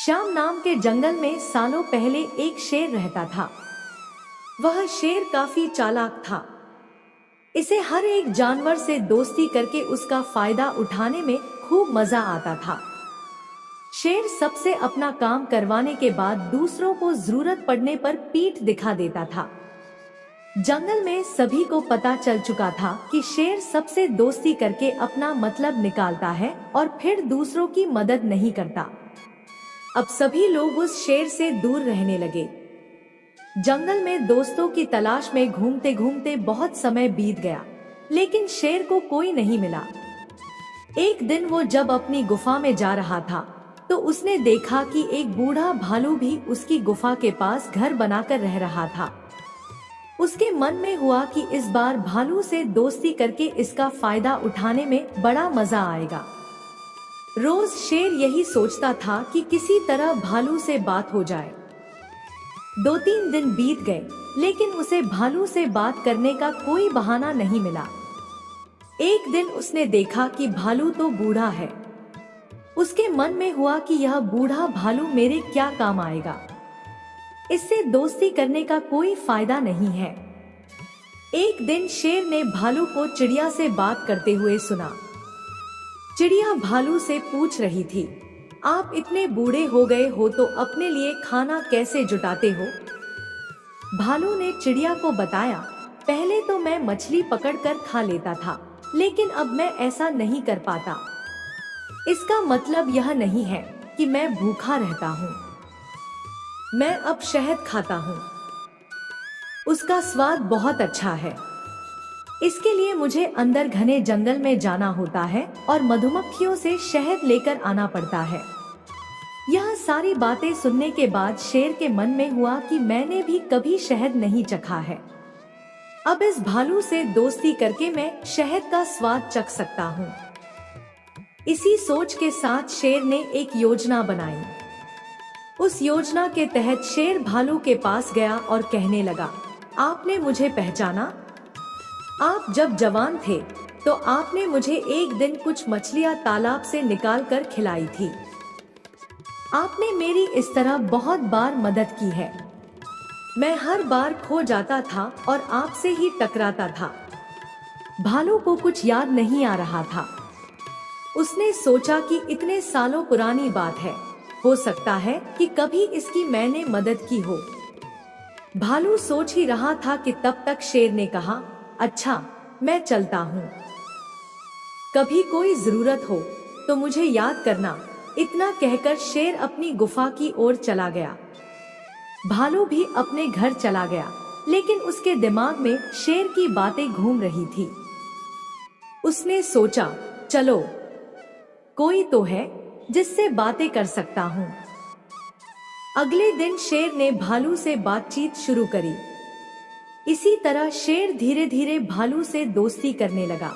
श्याम नाम के जंगल में सालों पहले एक शेर रहता था। वह शेर काफी चालाक था। इसे हर एक जानवर से दोस्ती करके उसका फायदा उठाने में खूब मजा आता था। शेर सबसे अपना काम करवाने के बाद दूसरों को जरूरत पड़ने पर पीठ दिखा देता था। जंगल में सभी को पता चल चुका था कि शेर सबसे दोस्ती करके अपना मतलब निकालता है और फिर दूसरों की मदद नहीं करता। अब सभी लोग उस शेर से दूर रहने लगे। जंगल में दोस्तों की तलाश में घूमते घूमते बहुत समय बीत गया, लेकिन शेर को कोई नहीं मिला। एक दिन वो जब अपनी गुफा में जा रहा था तो उसने देखा कि एक बूढ़ा भालू भी उसकी गुफा के पास घर बनाकर रह रहा था। उसके मन में हुआ कि इस बार भालू से दोस्ती करके इसका फायदा उठाने में बड़ा मजा आएगा। रोज शेर यही सोचता था कि किसी तरह भालू से बात हो जाए। 2-3 दिन बीत गए, लेकिन उसे भालू से बात करने का कोई बहाना नहीं मिला। एक दिन उसने देखा कि भालू तो बूढ़ा है। उसके मन में हुआ कि यह बूढ़ा भालू मेरे क्या काम आएगा, इससे दोस्ती करने का कोई फायदा नहीं है। एक दिन शेर ने भालू को चिड़िया से बात करते हुए सुना। चिड़िया भालू से पूछ रही थी, आप इतने बूढ़े हो गए हो तो अपने लिए खाना कैसे जुटाते हो? भालू ने चिड़िया को बताया, पहले तो मैं मछली पकड़कर खा लेता था, लेकिन अब मैं ऐसा नहीं कर पाता। इसका मतलब यह नहीं है कि मैं भूखा रहता हूँ। मैं अब शहद खाता हूँ। उसका स्वाद बहुत अच्छा है। इसके लिए मुझे अंदर घने जंगल में जाना होता है और मधुमक्खियों से शहद लेकर आना पड़ता है। यह सारी बातें सुनने के बाद शेर के मन में हुआ कि मैंने भी कभी शहद नहीं चखा है। अब इस भालू से दोस्ती करके मैं शहद का स्वाद चख सकता हूँ। इसी सोच के साथ शेर ने एक योजना बनाई। उस योजना के तहत शेर भालू के पास गया और कहने लगा, आपने मुझे पहचाना? आप जब जवान थे तो आपने मुझे एक दिन कुछ मछलियां तालाब से निकाल कर खिलाई थी। आपने मेरी इस तरह बहुत बार मदद की है। मैं हर बार खो जाता था और आपसे ही टकराता था। भालू को कुछ याद नहीं आ रहा था। उसने सोचा कि इतने सालों पुरानी बात है, हो सकता है कि कभी इसकी मैंने मदद की हो। भालू सोच ही रहा था कि तब तक शेर ने कहा, अच्छा मैं चलता हूँ। कभी कोई जरूरत हो तो मुझे याद करना। इतना कहकर शेर अपनी गुफा की ओर चला गया। भालू भी अपने घर चला गया, लेकिन उसके दिमाग में शेर की बातें घूम रही थी। उसने सोचा, चलो कोई तो है जिससे बातें कर सकता हूँ। अगले दिन शेर ने भालू से बातचीत शुरू करी। इसी तरह शेर धीरे धीरे भालू से दोस्ती करने लगा।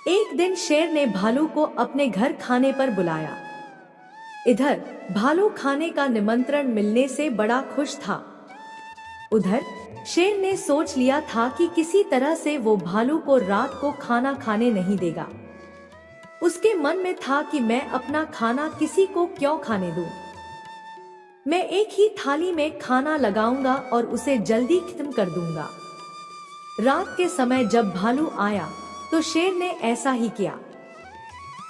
एक दिन शेर ने भालू को अपने घर खाने पर बुलाया। इधर भालू खाने का निमंत्रण मिलने से बड़ा खुश था। उधर शेर ने सोच लिया था कि किसी तरह से वो भालू को रात को खाना खाने नहीं देगा। उसके मन में था कि मैं अपना खाना किसी को क्यों खाने दूं? मैं एक ही थाली में खाना लगाऊंगा और उसे जल्दी खत्म कर दूंगा। रात के समय जब भालू आया तो शेर ने ऐसा ही किया।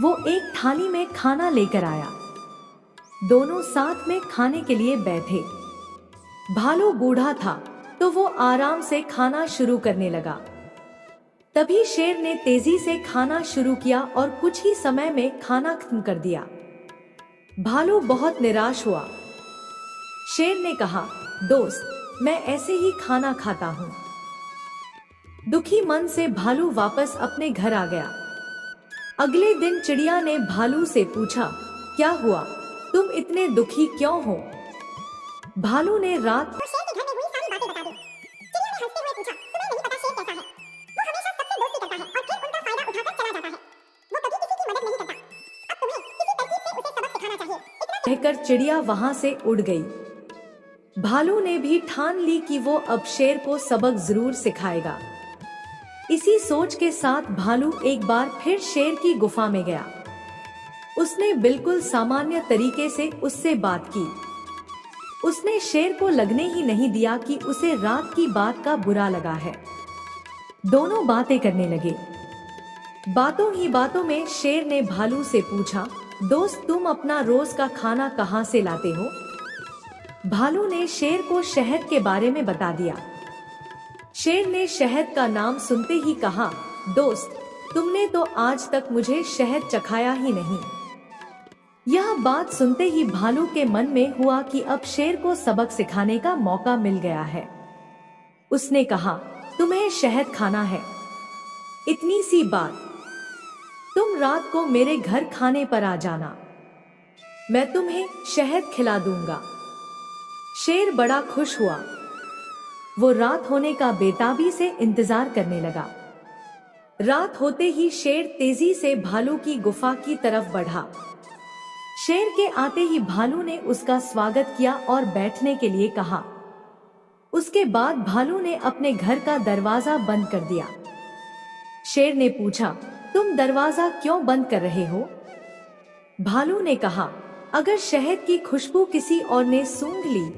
वो एक थाली में खाना लेकर आया। दोनों साथ में खाने के लिए बैठे। भालू बूढ़ा था तो वो आराम से खाना शुरू करने लगा। तभी शेर ने तेजी से खाना शुरू किया और कुछ ही समय में खाना खत्म कर दिया। भालू बहुत निराश हुआ। शेर ने कहा, दोस्त मैं ऐसे ही खाना खाता हूँ। दुखी मन से भालू वापस अपने घर आ गया। अगले दिन चिड़िया ने भालू से पूछा, क्या हुआ, तुम इतने दुखी क्यों हो? भालू ने रात कहकर चिड़िया वहां से उड़ गई। भालू ने भी ठान ली कि वो अब शेर को सबक जरूर सिखाएगा। इसी सोच के साथ भालू एक बार फिर शेर की गुफा में गया। उसने बिल्कुल सामान्य तरीके से उससे बात की। उसने शेर को लगने ही नहीं दिया कि उसे रात की बात का बुरा लगा है। दोनों बातें करने लगे। बातों ही बातों में शेर ने भालू से पूछा, दोस्त तुम अपना रोज का खाना कहाँ से लाते हो? भालू ने शेर को शहद के बारे में बता दिया। शेर ने शहद का नाम सुनते ही कहा, दोस्त तुमने तो आज तक मुझे शहद चखाया ही नहीं। यह बात सुनते ही भालू के मन में हुआ कि अब शेर को सबक सिखाने का मौका मिल गया है। उसने कहा, तुम्हें शहद खाना है? इतनी सी बात, तुम रात को मेरे घर खाने पर आ जाना, मैं तुम्हें शहद खिला दूंगा। शेर बड़ा खुश हुआ। वो रात होने का बेताबी से इंतजार करने लगा। रात होते ही शेर तेजी से भालू की गुफा की तरफ बढ़ा। शेर के आते ही भालू ने उसका स्वागत किया और बैठने के लिए कहा। उसके बाद भालू ने अपने घर का दरवाजा बंद कर दिया। शेर ने पूछा, तुम दरवाजा क्यों बंद कर रहे हो? भालू ने कहा, अगर शहद की खुशबू किसी और ने सूंघ ली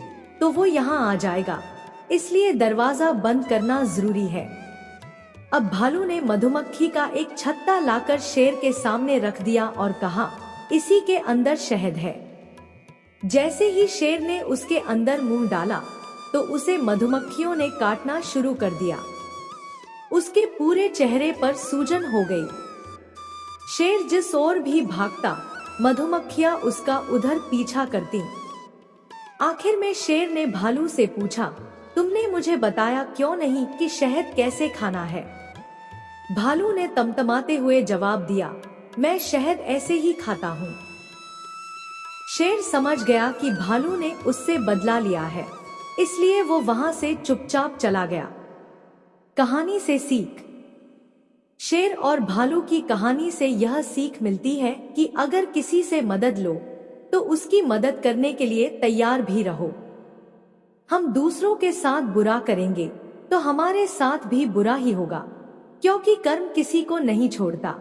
तो वो यहाँ आ जाएगा, इसलिए दरवाजा बंद करना जरूरी है। अब भालू ने मधुमक्खी का एक छत्ता लाकर शेर के सामने रख दिया और कहा, इसी के अंदर शहद है। जैसे ही शेर ने उसके अंदर मुंह डाला तो उसे मधुमक्खियों ने काटना शुरू कर दिया। उसके पूरे चेहरे पर सूजन हो गई। शेर जिस ओर भी भागता, मधुमक्खियां उसका उधर पीछा करती। आखिर में शेर ने भालू से पूछा, तुमने मुझे बताया क्यों नहीं कि शहद कैसे खाना है? भालू ने तमतमाते हुए जवाब दिया, मैं शहद ऐसे ही खाता हूँ। शेर समझ गया कि भालू ने उससे बदला लिया है, इसलिए वो वहां से चुपचाप चला गया। कहानी से सीख। शेर और भालू की कहानी से यह सीख मिलती है कि अगर किसी से मदद लो तो उसकी मदद करने के लिए तैयार भी रहो। हम दूसरों के साथ बुरा करेंगे तो हमारे साथ भी बुरा ही होगा, क्योंकि कर्म किसी को नहीं छोड़ता।